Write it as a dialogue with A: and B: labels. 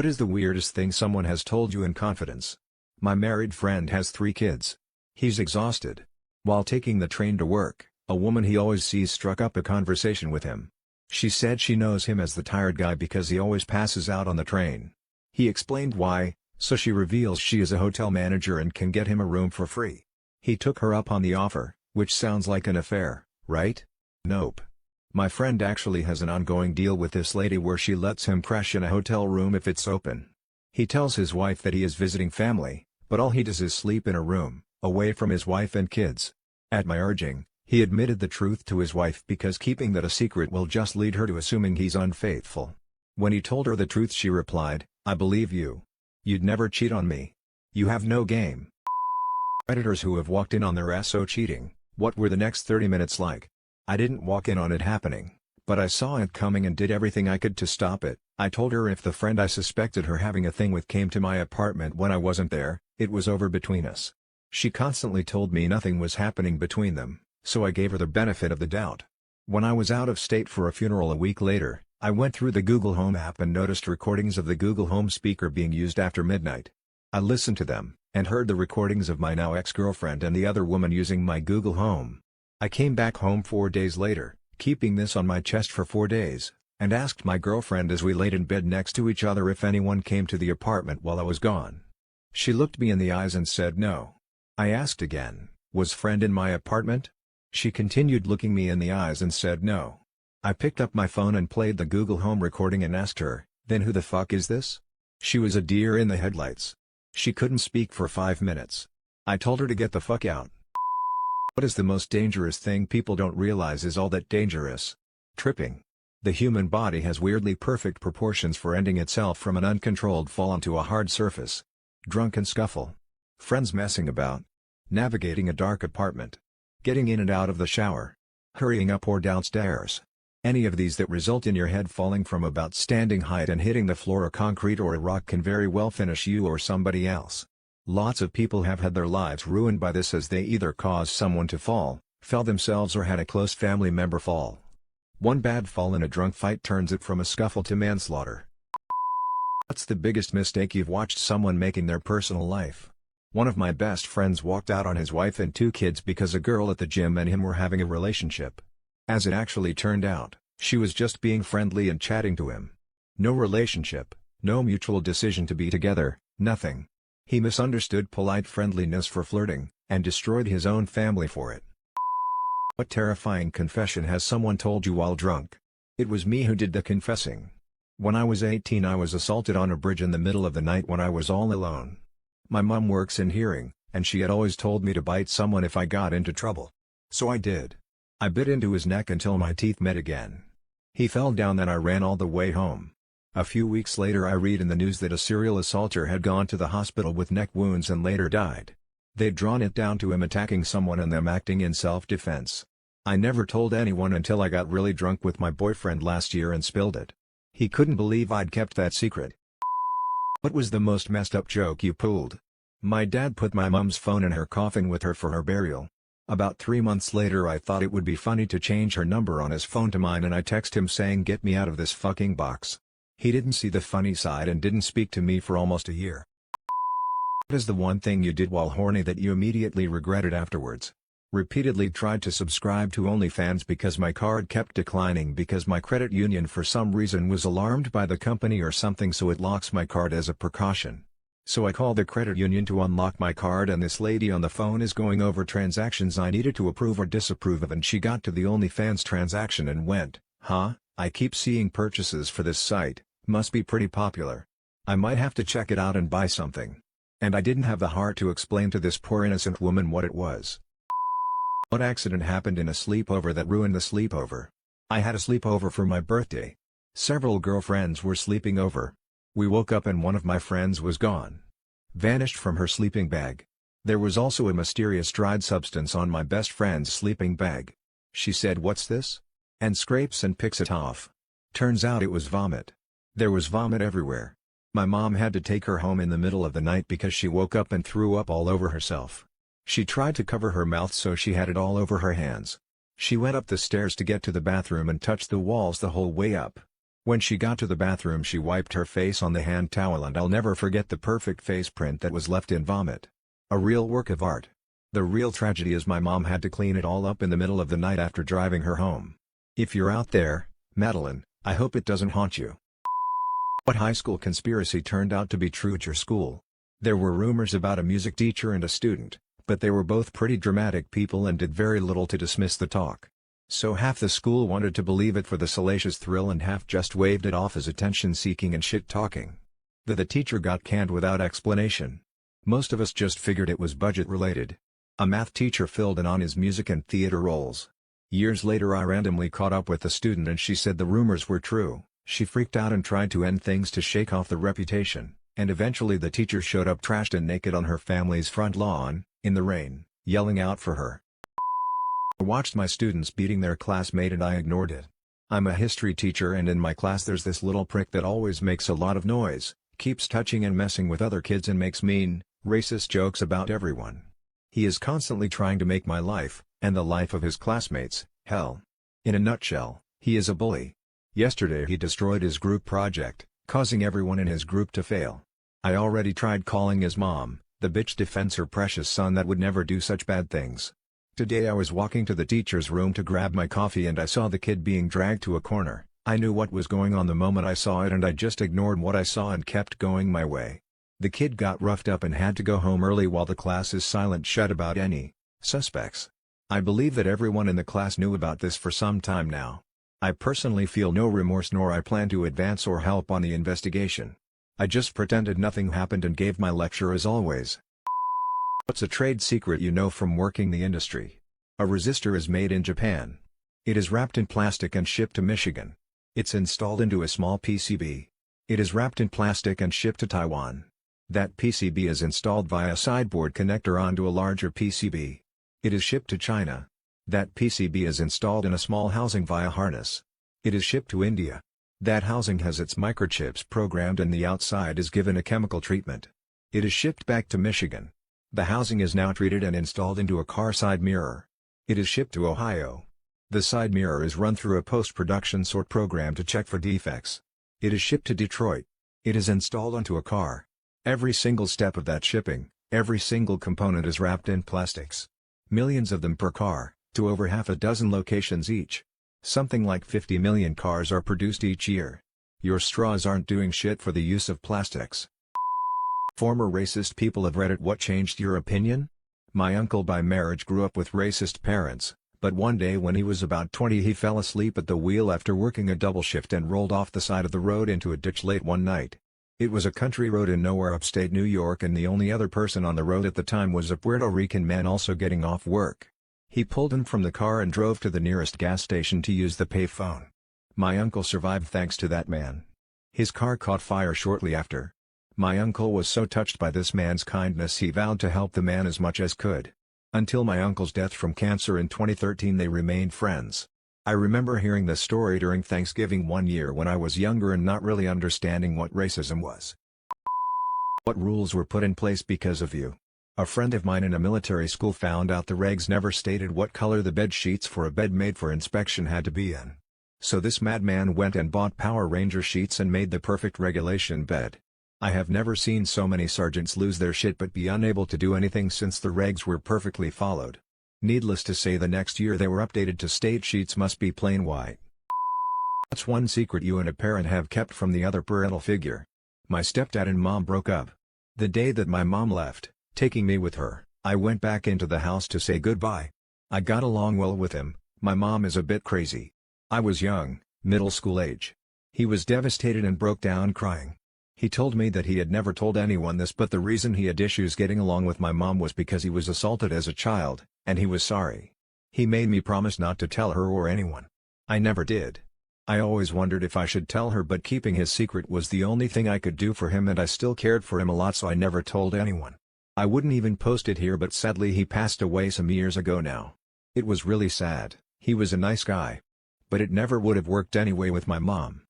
A: What is the weirdest thing someone has told you in confidence? My married friend has 3 kids. He's exhausted. While taking the train to work, a woman he always sees struck up a conversation with him. She said she knows him as the tired guy because he always passes out on the train. He explained why, so she reveals she is a hotel manager and can get him a room for free. He took her up on the offer, which sounds like an affair, right? Nope. My friend actually has an ongoing deal with this lady where she lets him crash in a hotel room if it's open. He tells his wife that he is visiting family, but all he does is sleep in a room, away from his wife and kids. At my urging, he admitted the truth to his wife because keeping that a secret will just lead her to assuming he's unfaithful. When he told her the truth, she replied, "I believe you. You'd never cheat on me. You have no game." Predators who have walked in on their SO cheating, what were the next 30 minutes like? I didn't walk in on it happening, but I saw it coming and did everything I could to stop it. I told her if the friend I suspected her having a thing with came to my apartment when I wasn't there, it was over between us. She constantly told me nothing was happening between them, so I gave her the benefit of the doubt. When I was out of state for a funeral a week later, I went through the Google Home app and noticed recordings of the Google Home speaker being used after midnight. I listened to them, and heard the recordings of my now ex-girlfriend and the other woman using my Google Home. I came back home 4 days later, keeping this on my chest for 4 days, and asked my girlfriend as we laid in bed next to each other if anyone came to the apartment while I was gone. She looked me in the eyes and said no. I asked again, "Was friend in my apartment?" She continued looking me in the eyes and said no. I picked up my phone and played the Google Home recording and asked her, "Then who the fuck is this?" She was a deer in the headlights. She couldn't speak for 5 minutes. I told her to get the fuck out. What is the most dangerous thing people don't realize is all that dangerous? Tripping. The human body has weirdly perfect proportions for ending itself from an uncontrolled fall onto a hard surface. Drunken scuffle. Friends messing about. Navigating a dark apartment. Getting in and out of the shower. Hurrying up or downstairs. Any of these that result in your head falling from about standing height and hitting the floor or concrete or a rock can very well finish you or somebody else. Lots of people have had their lives ruined by this as they either caused someone to fall, fell themselves or had a close family member fall. One bad fall in a drunk fight turns it from a scuffle to manslaughter. What's the biggest mistake you've watched someone make in their personal life? One of my best friends walked out on his wife and 2 kids because a girl at the gym and him were having a relationship. As it actually turned out, she was just being friendly and chatting to him. No relationship, no mutual decision to be together, nothing. He misunderstood polite friendliness for flirting, and destroyed his own family for it. What terrifying confession has someone told you while drunk? It was me who did the confessing. When I was 18 I was assaulted on a bridge in the middle of the night when I was all alone. My mom works in hearing, and she had always told me to bite someone if I got into trouble. So I did. I bit into his neck until my teeth met again. He fell down, then I ran all the way home. A few weeks later I read in the news that a serial assaulter had gone to the hospital with neck wounds and later died. They'd drawn it down to him attacking someone and them acting in self-defense. I never told anyone until I got really drunk with my boyfriend last year and spilled it. He couldn't believe I'd kept that secret. What was the most messed up joke you pulled? My dad put my mom's phone in her coffin with her for her burial. About 3 months later I thought it would be funny to change her number on his phone to mine and I text him saying get me out of this fucking box. He didn't see the funny side and didn't speak to me for almost a year. What is the one thing you did while horny that you immediately regretted afterwards? Repeatedly tried to subscribe to OnlyFans because my card kept declining because my credit union for some reason was alarmed by the company or something, so it locks my card as a precaution. So I called the credit union to unlock my card and this lady on the phone is going over transactions I needed to approve or disapprove of, and she got to the OnlyFans transaction and went, "Huh, I keep seeing purchases for this site, must be pretty popular. I might have to check it out and buy something." And I didn't have the heart to explain to this poor innocent woman what it was. What accident happened in a sleepover that ruined the sleepover? I had a sleepover for my birthday. Several girlfriends were sleeping over. We woke up and one of my friends was gone. Vanished from her sleeping bag. There was also a mysterious dried substance on my best friend's sleeping bag. She said, "What's this?" and scrapes and picks it off. Turns out it was vomit. There was vomit everywhere. My mom had to take her home in the middle of the night because she woke up and threw up all over herself. She tried to cover her mouth so she had it all over her hands. She went up the stairs to get to the bathroom and touched the walls the whole way up. When she got to the bathroom she wiped her face on the hand towel and I'll never forget the perfect face print that was left in vomit. A real work of art. The real tragedy is my mom had to clean it all up in the middle of the night after driving her home. If you're out there, Madeline, I hope it doesn't haunt you. What high school conspiracy turned out to be true at your school? There were rumors about a music teacher and a student, but they were both pretty dramatic people and did very little to dismiss the talk. So half the school wanted to believe it for the salacious thrill and half just waved it off as attention-seeking and shit-talking. The teacher got canned without explanation. Most of us just figured it was budget-related. A math teacher filled in on his music and theater roles. Years later I randomly caught up with the student and she said the rumors were true. She freaked out and tried to end things to shake off the reputation, and eventually the teacher showed up trashed and naked on her family's front lawn, in the rain, yelling out for her. I watched my students beating their classmate and I ignored it. I'm a history teacher and in my class there's this little prick that always makes a lot of noise, keeps touching and messing with other kids and makes mean, racist jokes about everyone. He is constantly trying to make my life, and the life of his classmates, hell. In a nutshell, he is a bully. Yesterday he destroyed his group project, causing everyone in his group to fail. I already tried calling his mom, the bitch defends her precious son that would never do such bad things. Today I was walking to the teacher's room to grab my coffee and I saw the kid being dragged to a corner. I knew what was going on the moment I saw it and I just ignored what I saw and kept going my way. The kid got roughed up and had to go home early while the class is silent shut about any suspects. I believe that everyone in the class knew about this for some time now. I personally feel no remorse nor I plan to advance or help on the investigation. I just pretended nothing happened and gave my lecture as always. What's a trade secret you know from working the industry? A resistor is made in Japan. It is wrapped in plastic and shipped to Michigan. It's installed into a small PCB. It is wrapped in plastic and shipped to Taiwan. That PCB is installed via a sideboard connector onto a larger PCB. It is shipped to China. That PCB is installed in a small housing via harness. It is shipped to India. That housing has its microchips programmed and the outside is given a chemical treatment. It is shipped back to Michigan. The housing is now treated and installed into a car side mirror. It is shipped to Ohio. The side mirror is run through a post-production sort program to check for defects. It is shipped to Detroit. It is installed onto a car. Every single step of that shipping, every single component is wrapped in plastics. Millions of them per car, to over half a dozen locations each. Something like 50 million cars are produced each year. Your straws aren't doing shit for the use of plastics. Former racist people of Reddit. What changed your opinion? My uncle by marriage grew up with racist parents, but one day when he was about 20 he fell asleep at the wheel after working a double shift and rolled off the side of the road into a ditch late one night. It was a country road in nowhere upstate New York and the only other person on the road at the time was a Puerto Rican man also getting off work. He pulled him from the car and drove to the nearest gas station to use the payphone. My uncle survived thanks to that man. His car caught fire shortly after. My uncle was so touched by this man's kindness he vowed to help the man as much as could. Until my uncle's death from cancer in 2013 they remained friends. I remember hearing this story during Thanksgiving one year when I was younger and not really understanding what racism was. What rules were put in place because of you? A friend of mine in a military school found out the regs never stated what color the bed sheets for a bed made for inspection had to be in. So this madman went and bought Power Ranger sheets and made the perfect regulation bed. I have never seen so many sergeants lose their shit but be unable to do anything since the regs were perfectly followed. Needless to say the next year they were updated to state sheets must be plain white. What's one secret you and a parent have kept from the other parental figure? My stepdad and mom broke up. The day that my mom left, taking me with her, I went back into the house to say goodbye. I got along well with him. My mom is a bit crazy. I was young, middle school age. He was devastated and broke down crying. He told me that he had never told anyone this but the reason he had issues getting along with my mom was because he was assaulted as a child, and he was sorry. He made me promise not to tell her or anyone. I never did. I always wondered if I should tell her but keeping his secret was the only thing I could do for him and I still cared for him a lot so I never told anyone. I wouldn't even post it here but sadly he passed away some years ago now. It was really sad. He was a nice guy. But it never would have worked anyway with my mom.